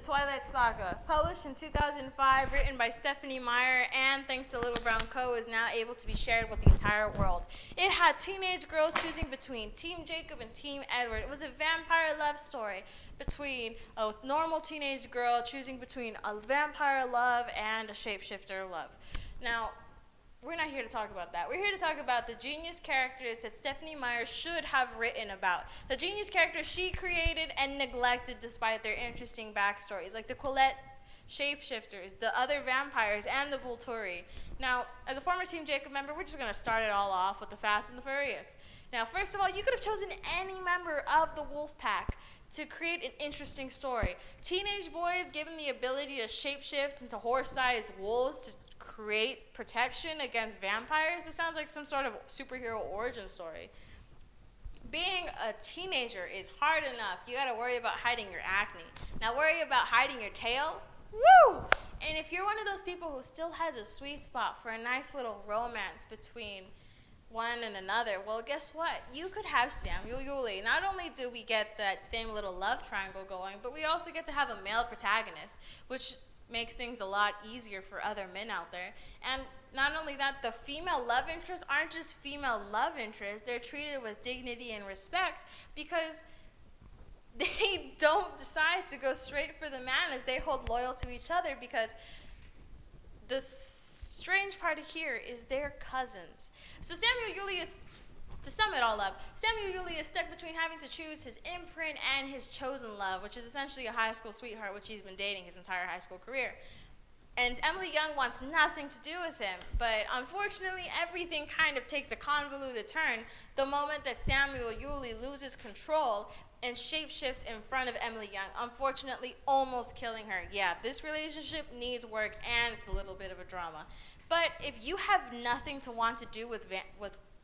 Twilight Saga, published in 2005, written by Stephanie Meyer, and thanks to Little Brown Co., is now able to be shared with the entire world. It had teenage girls choosing between Team Jacob and Team Edward. It was a vampire love story between a normal teenage girl choosing between a vampire love and a shapeshifter love. Now, we're not here to talk about that. We're here to talk about the genius characters that Stephanie Meyer should have written about. The genius characters she created and neglected despite their interesting backstories, like the Quillette shapeshifters, the other vampires, and the Volturi. Now, as a former Team Jacob member, we're just going to start it all off with the Fast and the Furious. Now, first of all, you could have chosen any member of the Wolf Pack to create an interesting story. Teenage boys given the ability to shapeshift into horse-sized wolves to create protection against vampires. It sounds like some sort of superhero origin story. Being a teenager is hard enough. You gotta worry about hiding your acne. Now worry about hiding your tail. Woo! And if you're one of those people who still has a sweet spot for a nice little romance between one and another, well, guess what? You could have Samuel Yuli. Not only do we get that same little love triangle going, but we also get to have a male protagonist, which makes things a lot easier for other men out there. And not only that, the female love interests aren't just female love interests. They're treated with dignity and respect because they don't decide to go straight for the man as they hold loyal to each other, because the strange part here is they're cousins. So Samuel Yuli is, to sum it all up, Samuel Yuli is stuck between having to choose his imprint and his chosen love, which is essentially a high school sweetheart, which he's been dating his entire high school career. And Emily Young wants nothing to do with him, but unfortunately everything kind of takes a convoluted turn the moment that Samuel Yuli loses control and shapeshifts in front of Emily Young, unfortunately almost killing her. Yeah, this relationship needs work and it's a little bit of a drama. But if you have nothing to want to do with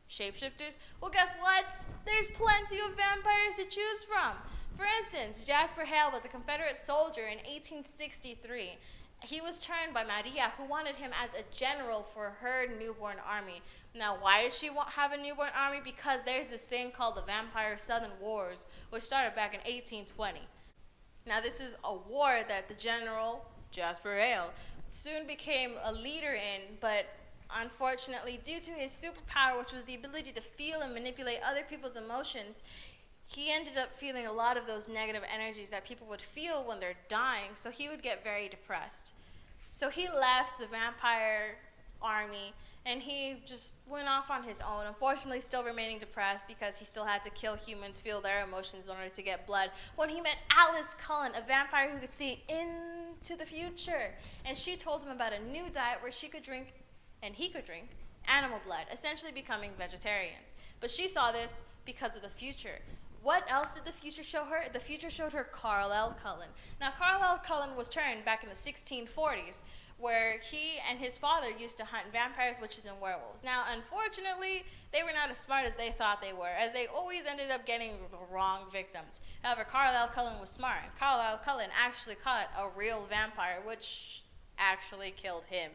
shapeshifters, well, guess what? There's plenty of vampires to choose from. For instance, Jasper Hale was a Confederate soldier in 1863. He was turned by Maria, who wanted him as a general for her newborn army. Now, why does she have a newborn army? Because there's this thing called the Vampire Southern Wars, which started back in 1820. Now, this is a war that the general, Jasper Hale, soon became a leader in, but unfortunately, due to his superpower, which was the ability to feel and manipulate other people's emotions, he ended up feeling a lot of those negative energies that people would feel when they're dying, so he would get very depressed. So he left the vampire army, and he just went off on his own, unfortunately still remaining depressed because he still had to kill humans, feel their emotions in order to get blood, when he met Alice Cullen, a vampire who could see into the future. And she told him about a new diet where she could drink and he could drink animal blood, essentially becoming vegetarians. But she saw this because of the future. What else did the future show her? The future showed her Carlisle Cullen. Now, Carlisle Cullen was turned back in the 1640s, where he and his father used to hunt vampires, witches, and werewolves. Now, unfortunately, they were not as smart as they thought they were, as they always ended up getting the wrong victims. However, Carlisle Cullen was smart. Carlisle Cullen actually caught a real vampire, which actually killed him,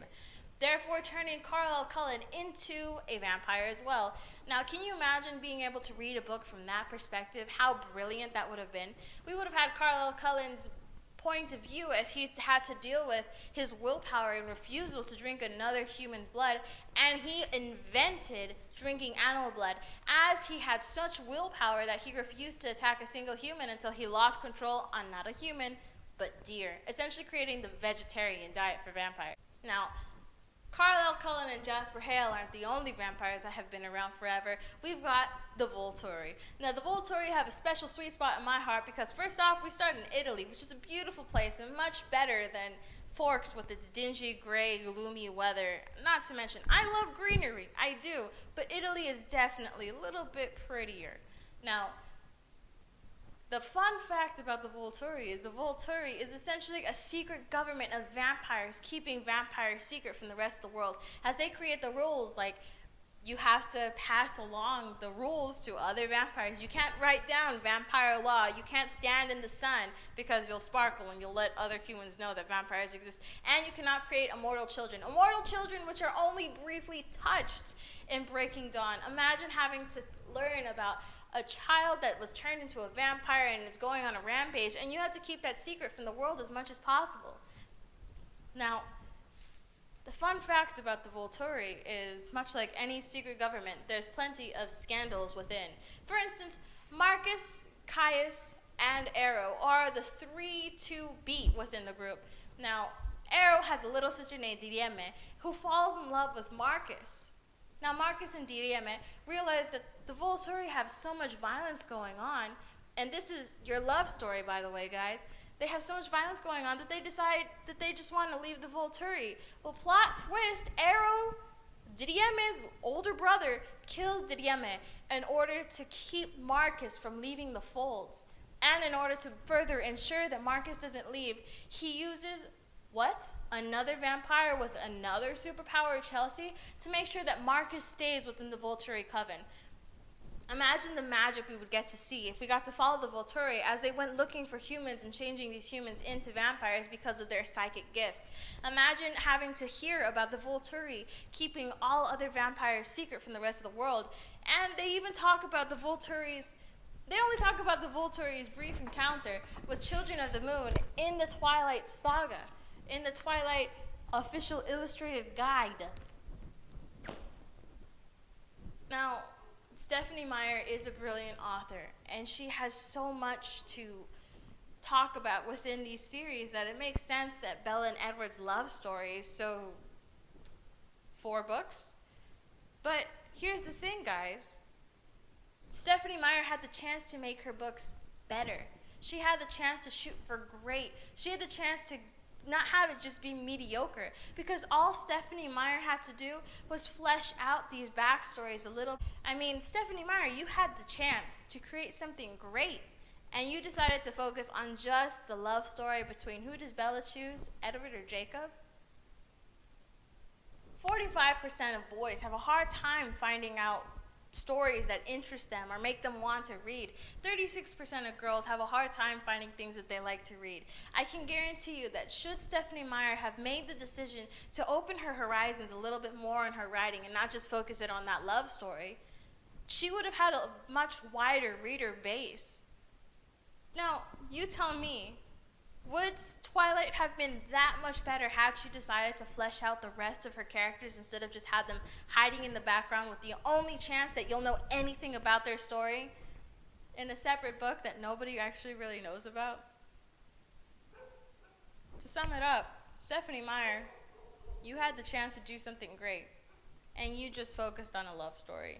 therefore turning Carlisle Cullen into a vampire as well. Now, can you imagine being able to read a book from that perspective? How brilliant that would have been. We would have had Carlisle Cullen's point of view as he had to deal with his willpower and refusal to drink another human's blood, and he invented drinking animal blood, as he had such willpower that he refused to attack a single human until he lost control on not a human, but deer, essentially creating the vegetarian diet for vampires. Now, Carlisle Cullen and Jasper Hale aren't the only vampires that have been around forever. We've got the Volturi. Now, the Volturi have a special sweet spot in my heart because, first off, we start in Italy, which is a beautiful place and much better than Forks with its dingy, gray, gloomy weather. Not to mention, I love greenery. I do. But Italy is definitely a little bit prettier. Now, the fun fact about the Volturi is essentially a secret government of vampires, keeping vampires secret from the rest of the world, as they create the rules, like you have to pass along the rules to other vampires. You can't write down vampire law. You can't stand in the sun because you'll sparkle and you'll let other humans know that vampires exist. And you cannot create immortal children. Immortal children which are only briefly touched in Breaking Dawn. Imagine having to learn about a child that was turned into a vampire and is going on a rampage, and you had to keep that secret from the world as much as possible. Now, the fun fact about the Volturi is, much like any secret government, there's plenty of scandals within. For instance, Marcus, Caius, and Arrow are the 3 to beat within the group. Now, Arrow has a little sister named Dirieme who falls in love with Marcus. Now, Marcus and Dirieme realize that the Volturi have so much violence going on, and this is your love story, by the way, guys. They have so much violence going on that they decide that they just want to leave the Volturi. Well, plot twist, Arrow, Dirieme's older brother, kills Dirieme in order to keep Marcus from leaving the folds. And in order to further ensure that Marcus doesn't leave, he uses, another vampire with another superpower, Chelsea, to make sure that Marcus stays within the Volturi coven. Imagine the magic we would get to see if we got to follow the Volturi as they went looking for humans and changing these humans into vampires because of their psychic gifts. Imagine having to hear about the Volturi keeping all other vampires secret from the rest of the world. And they even talk about the Volturi's They only talk about the Volturi's brief encounter with Children of the Moon in the Twilight saga, in the Twilight official illustrated guide. Now, Stephenie Meyer is a brilliant author, and she has so much to talk about within these series that it makes sense that Bella and Edward's love story is so 4 books. But here's the thing, guys. Stephenie Meyer had the chance to make her books better. She had the chance to shoot for great. She had the chance to not have it just be mediocre, because all Stephenie Meyer had to do was flesh out these backstories a little. I mean, Stephenie Meyer, you had the chance to create something great, and you decided to focus on just the love story between, who does Bella choose, Edward or Jacob? 45% of boys have a hard time finding out stories that interest them or make them want to read. 36% of girls have a hard time finding things that they like to read. I can guarantee you that should Stephenie Meyer have made the decision to open her horizons a little bit more in her writing and not just focus it on that love story, she would have had a much wider reader base. Now, you tell me, would Twilight have been that much better had she decided to flesh out the rest of her characters instead of just had them hiding in the background with the only chance that you'll know anything about their story in a separate book that nobody actually really knows about? To sum it up, Stephenie Meyer, you had the chance to do something great, and you just focused on a love story.